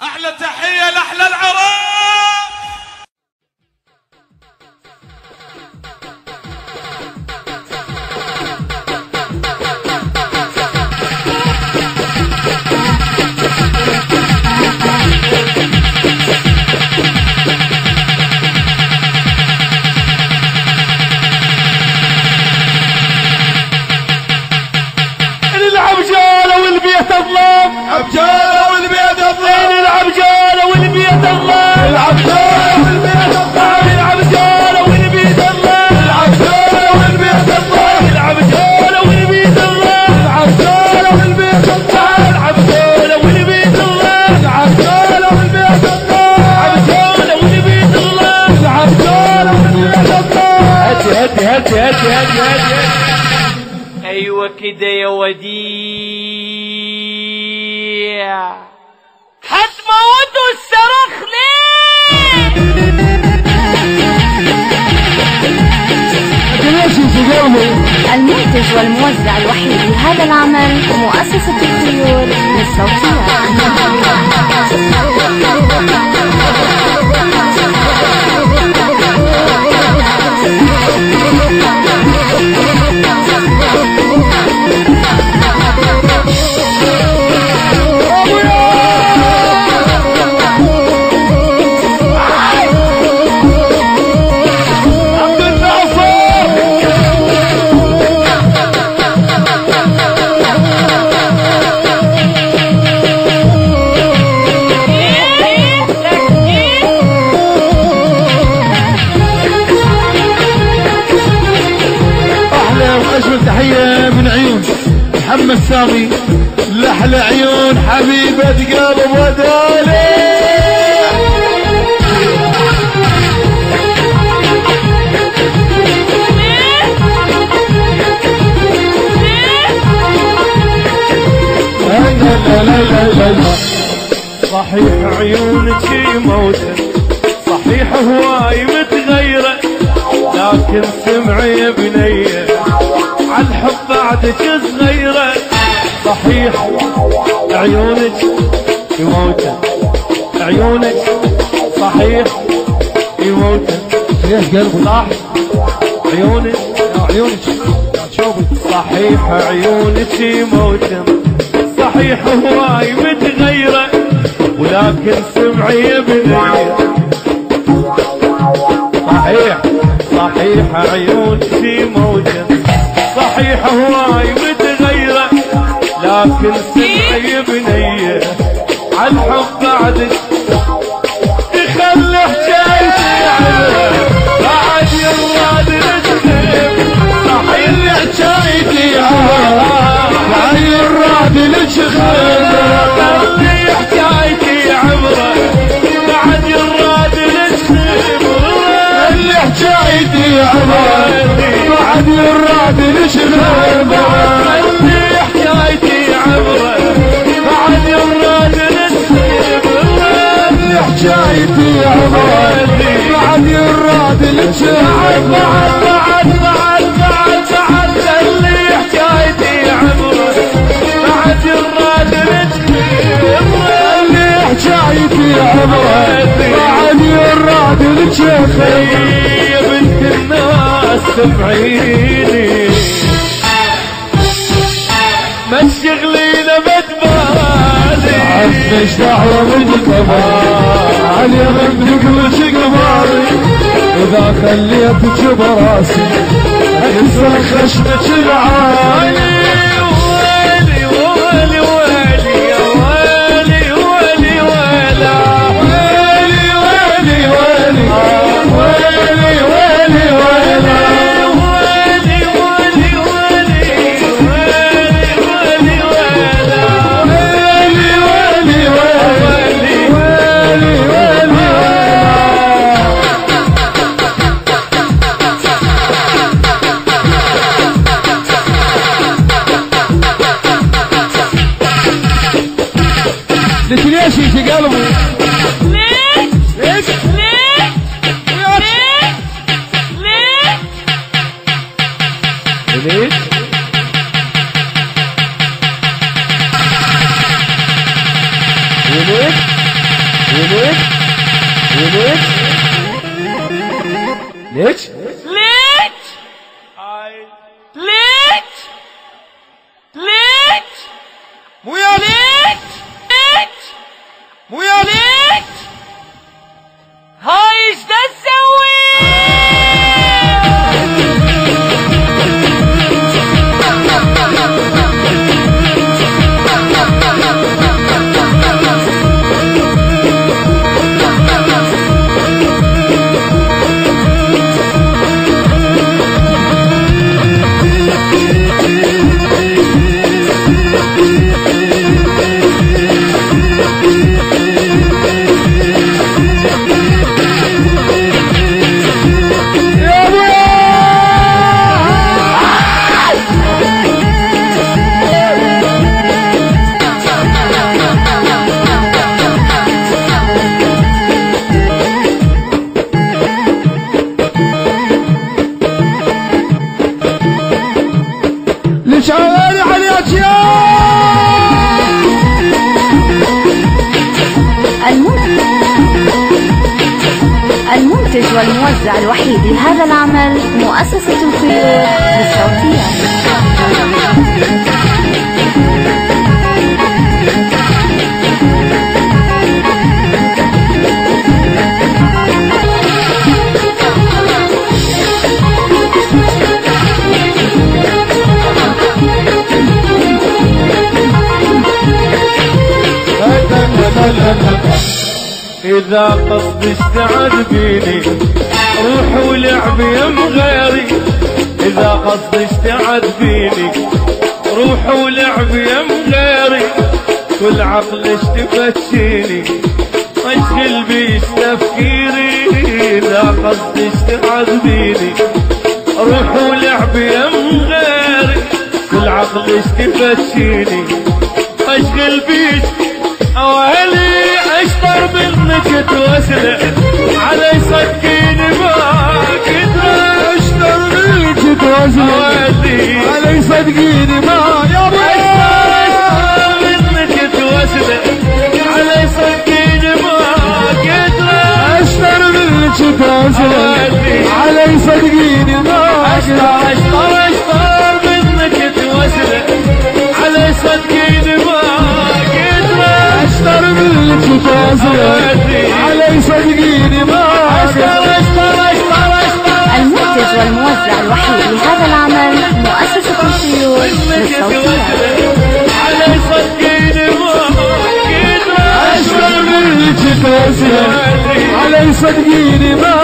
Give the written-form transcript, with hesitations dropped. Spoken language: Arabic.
احلى تحية لاحلى العراق. العبجالة والبيت الظلام، عبجالة والبيت الظلام، العبجالة والبيت الظلام، العبجالة والبيت الظلام، العبجالة والبيت الظلام، العبجالة والبيت الظلام، العبجالة والبيت الظلام، العبجالة والبيت الظلام، العبجالة والبيت الظلام، العبجالة والبيت الظلام، العبجالة والبيت الظلام، العبجالة والبيت الظلام. هدي ايوه كده يا وديع، هتموتوا الصاروخ ليه؟ المنتج والموزع الوحيد لهذا العمل مؤسسة الطيور للصوتيات. تحية من عيون محمد سامي لأحلى عيون حبيبة قلب ودالي. لا صحيح عيونك موتة، صحيح هواي متغيرة، لكن سمعي يا بنية عالحب بعدك صغيرة. صحيح عيونك يموتن، عيونك صحيح يموتن، ليش قلبي صح عيونك صحيح عيونك يموتن، صحيح هواي متغيرة، ولكن سمعي يا بنية صحيح عيونك يموتن، صحيح هواي متغيرة، لكن سمعي يا بنية عالحب بعدك يخلي حكايتي عبرة، بعد يراد نتخيب يخلي حكايتي عبرة، بعد يراد نتخيب خلي حكايتي عبرة، بعد يراد نتخيب خلي حكايتي عبرة، بعد يراد نتخيب خلي حكايتي عبرة، بعد يراد نتخيب خلي حكايتي عبرة، بعد يراد نتخيب بعد خلي حكايتي عبرة، بعد يراد نتخيب خلي حكايتي عبرة، بعد يراد نتخيب. يا بنت الناس سمعيني ما تشغلينا بدبالي، عفش دعوة من الكبار يا بنتك وش قماري، إذا خليتك براسي انسى خشمك العالي. ويلي ويلي ويلي يا ويلي ويلي ويلا، ويلي ويلي ويلي ويلي ويلي ويلا، ويلي ويلي ويلي ويلي ويلا، ويلي ويلي ويلي ويلي ويلي ليش ليش في قلبي؟ ليش؟ ليش؟ ليش؟ ليش؟ ليش؟ وليش؟ ليش؟ ليش؟ ليش؟ ليش؟ ليش؟ ليش؟ مو يا ليش؟ ليش؟ مو يا ليش؟ هاي ايش دا تسوي؟ شغالي عليك يا المنتج والموزع الوحيد لهذا العمل مؤسسة الخيول للصوتيات. إذا قصدي اشتعل بيني روح ولعب يم غيري، إذا قصدي اشتعل بيني روح ولعب يم غيري، كل عقلش تفتشيني اشغل بيش تفكيري، إذا قصدي اشتعل بيني روح ولعب يم غيري، كل عقلش تفتشيني اشغل بيش اوهلي اشطر منك توسله علي صدقيني ما كدره، اشطر منك توزن علي صدقيني ما يا ابو اشطر منك توسله علي صدقيني ما كدره، اشطر منك توزن علي صدقيني ما اشطر اشطر اشطر منك توسله علي صدقيني ما كدره، اشطر منك توزن علي صدقيني ما اشطر اشطر اشطر اشطر. المنتج والموزع الوحيد لهذا العمل مؤسسة الخيول للصوتيات. علي صدقيني ما كدره، اشطر منك توزن علي صدقيني ما